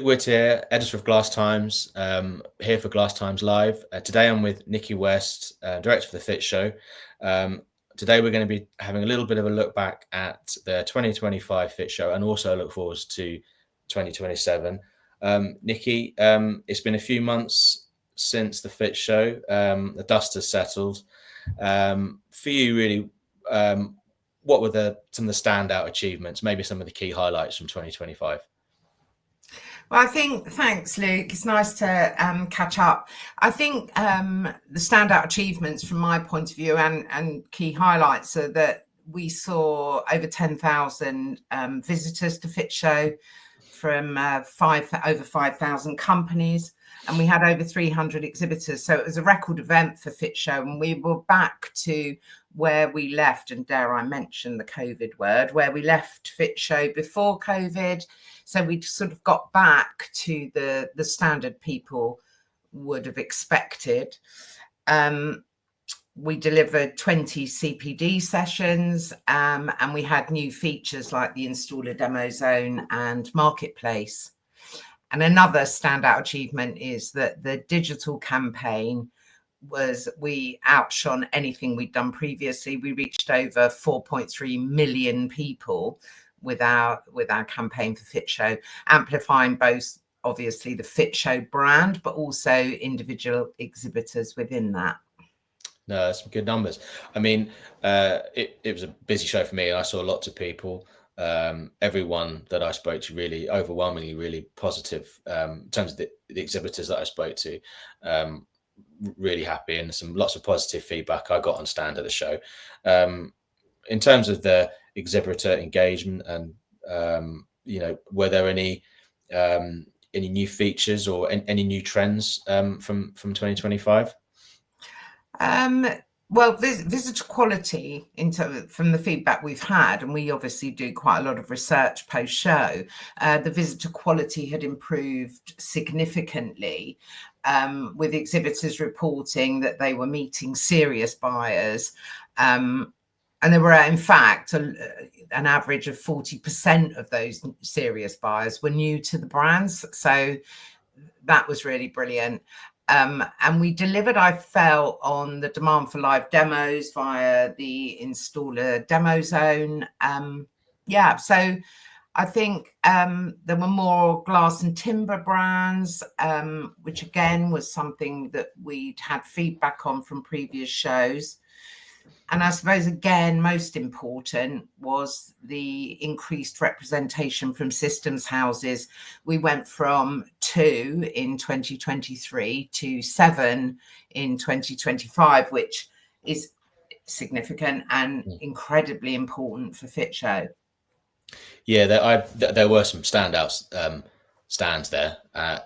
Wood here, editor of Glass Times, here for Glass Times Live. Today I'm with Nickie West, director of the Fit Show. Today we're going to be having a little bit of a look back at the 2025 Fit Show and also look forward to 2027. Nickie, it's been a few months since the Fit Show. The dust has settled. For you, really, what were some of the standout achievements, maybe some of the key highlights from 2025? Well, I think, thanks, Luke. It's nice to catch up. I think the standout achievements from my point of view and key highlights are that we saw over 10,000 visitors to Fit Show from over 5,000 companies, and we had over 300 exhibitors. So it was a record event for Fit Show, and we were back to where we left, and dare I mention the COVID word, where we left Fit Show before COVID. So we sort of got back to the standard people would have expected. We delivered 20 CPD sessions, and we had new features like the installer demo zone and marketplace. And another standout achievement is that the digital campaign we outshone anything we'd done previously. We reached over 4.3 million people with our campaign for Fit Show, amplifying both obviously the Fit Show brand, but also individual exhibitors within that. No, that's some good numbers. I mean, it was a busy show for me. I saw lots of people. Everyone that I spoke to really overwhelmingly really positive in terms of the exhibitors that I spoke to. Really happy, and lots of positive feedback I got on stand at the show. In terms of the exhibitor engagement and were there any new features or any new trends from 2025? Well, visitor quality from the feedback we've had, and we obviously do quite a lot of research post-show, the visitor quality had improved significantly, with exhibitors reporting that they were meeting serious buyers. And there were, in fact, an average of 40% of those serious buyers were new to the brands. So that was really brilliant. And we delivered, I felt, on the demand for live demos via the installer demo zone. So I think there were more glass and timber brands, which again was something that we'd had feedback on from previous shows. And I suppose, again, most important was the increased representation from systems houses. We went from 2 in 2023 to 7 in 2025, which is significant and incredibly important for Fit Show. Yeah, there were some standouts stands there,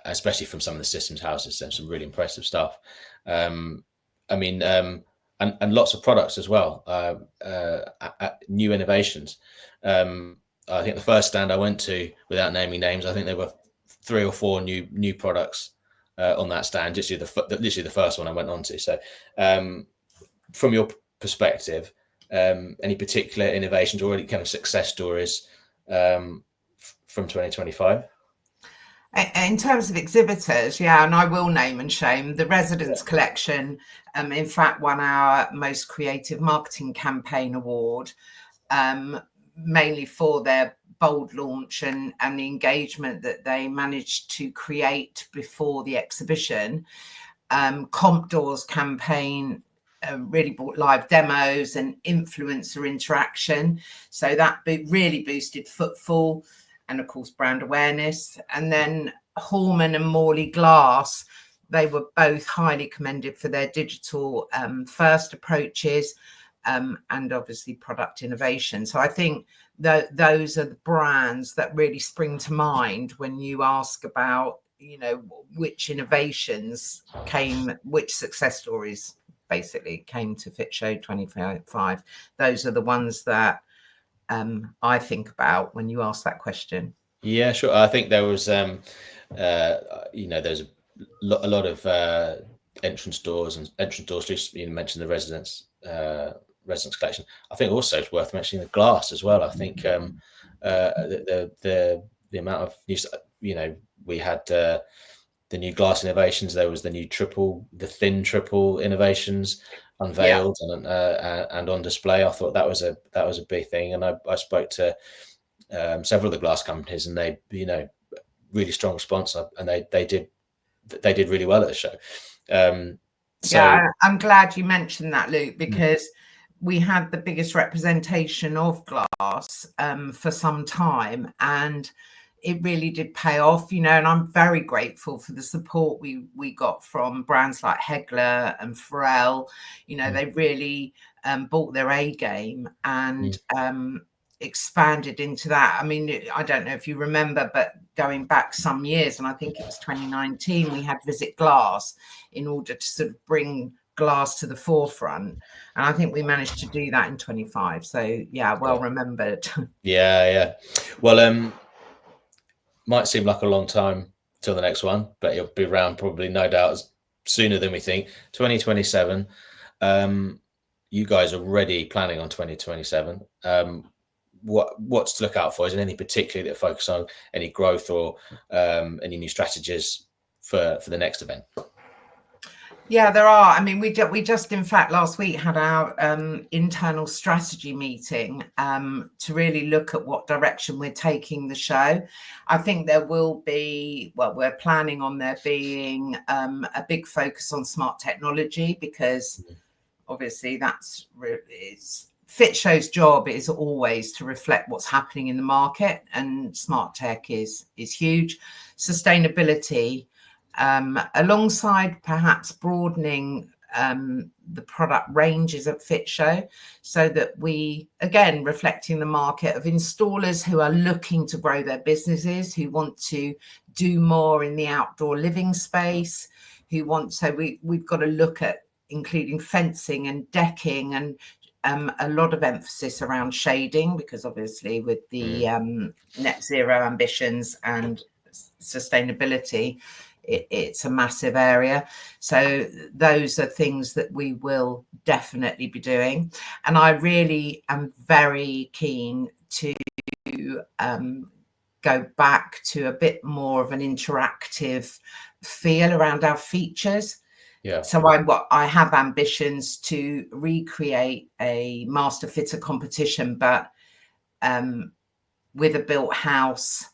especially from some of the systems houses. There's some really impressive stuff. And lots of products as well, new innovations. I think the first stand I went to, without naming names, I think there were 3 or 4 new products on that stand. Literally the first one I went on to. So from your perspective, any particular innovations or any kind of success stories from 2025? In terms of exhibitors, yeah, and I will name and shame, the Residence Collection, in fact, won our Most Creative Marketing Campaign Award, mainly for their bold launch and the engagement that they managed to create before the exhibition. Comp Doors campaign really brought live demos and influencer interaction. So that really boosted footfall and, of course, brand awareness. And then Horman and Morley Glass, they were both highly commended for their digital first approaches and obviously product innovation. So I think those are the brands that really spring to mind when you ask about, which innovations which success stories basically came to Fit Show 2025. Those are the ones that I think about when you ask that question. Yeah, sure. I think there was, there's a lot of entrance doors. Just you mentioned the residence collection. I think also it's worth mentioning the glass as well. I think the amount of we had the new glass innovations. There was the thin triple innovations unveiled and on display. I thought that was a big thing, and I spoke to several of the glass companies, and they, really strong response, and they did really well at the show. I'm glad you mentioned that, Luke, because we had the biggest representation of glass for some time, and it really did pay off, and I'm very grateful for the support we got from brands like Hegler and Pharrell. They really brought their A game and expanded into that. I mean, I don't know if you remember, but going back some years, and I think it was 2019, we had Visit Glass in order to sort of bring glass to the forefront, and I think we managed to do that in 25. So well remembered. Well, might seem like a long time till the next one, but it'll be around probably, no doubt, sooner than we think. 2027. You guys are already planning on 2027. What's to look out for? Is there any particularly that focus on any growth or any new strategies for the next event? Yeah, there are. I mean, we just in fact last week had our internal strategy meeting to really look at what direction we're taking the show. I think there will be, we're planning on there being a big focus on smart technology, because obviously it's Fit Show's job is always to reflect what's happening in the market, and smart tech is huge. Sustainability, alongside perhaps broadening the product ranges at Fit Show, so that we, again, reflecting the market of installers who are looking to grow their businesses, who want to do more in the outdoor living space, we've got to look at including fencing and decking, and a lot of emphasis around shading, because obviously with the net zero ambitions and sustainability, it's a massive area. So those are things that we will definitely be doing. And I really am very keen to go back to a bit more of an interactive feel around our features. So I have ambitions to recreate a master fitter competition, but with a built house.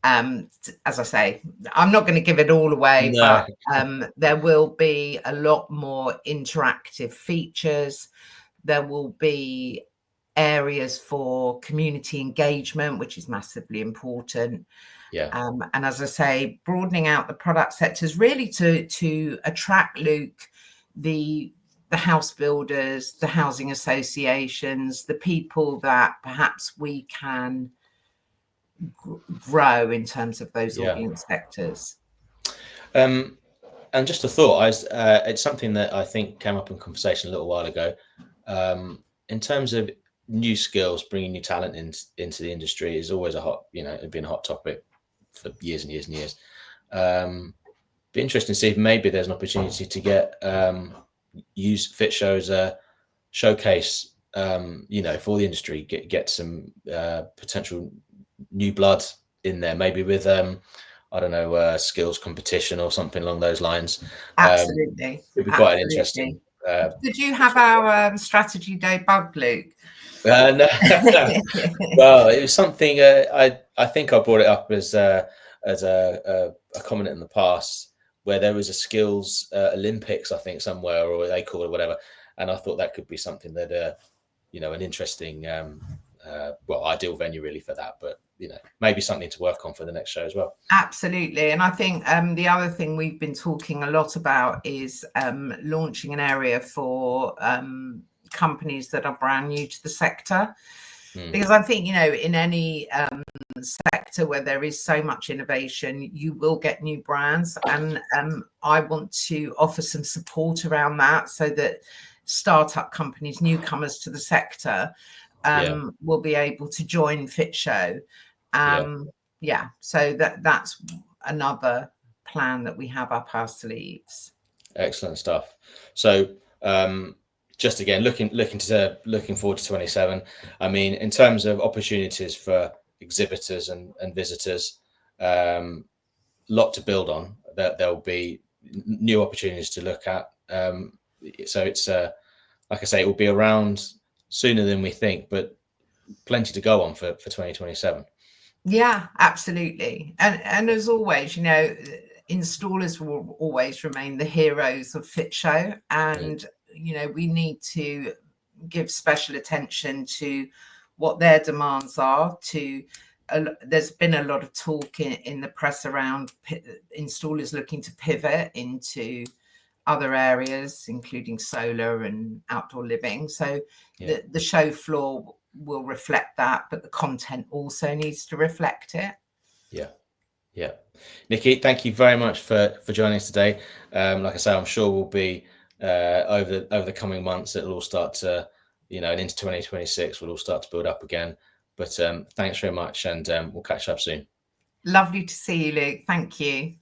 As I say, I'm not going to give it all away, but there will be a lot more interactive features. There will be areas for community engagement, which is massively important. And as I say, broadening out the product sectors, really to attract, Luke, the house builders, the housing associations, the people that perhaps we can grow in terms of those audience sectors. And just a thought, it's something that I think came up in conversation a little while ago. In terms of new skills, bringing new talent into the industry is always it's been a hot topic for years and years and years. Be interesting to see if maybe there's an opportunity to use Fit Show as a showcase, for the industry, get some potential new blood in there, maybe with I don't know, skills competition or something along those lines. Absolutely, it'd be quite interesting. Did you have our strategy day bug, Luke? No. Well, it was something I think I brought it up as a comment in the past, where there was a skills Olympics, I think, somewhere, or they call it whatever, and I thought that could be something that an interesting ideal venue really for that, but maybe something to work on for the next show as well. Absolutely. And I think the other thing we've been talking a lot about is launching an area for companies that are brand new to the sector, because I think in any sector where there is so much innovation, you will get new brands, and I want to offer some support around that, so that startup companies, newcomers to the sector, will be able to join Fit Show. So that's another plan that we have up our sleeves. Excellent stuff. So just again, looking forward to 27. I mean, in terms of opportunities for exhibitors and visitors, lot to build on. There'll be new opportunities to look at. So it's like I say, it will be around sooner than we think, but plenty to go on for 2027. Yeah, absolutely. And as always, installers will always remain the heroes of Fit Show, and we need to give special attention to what their demands are. There's been a lot of talk in the press around installers looking to pivot into other areas, including solar and outdoor living. So the show floor will reflect that, but the content also needs to reflect it. Yeah. Nickie, thank you very much for joining us today. Like I say, I'm sure we'll be over the coming months, it'll all start to, and into 2026, we'll all start to build up again. But thanks very much, and we'll catch up soon. Lovely to see you, Luke. Thank you.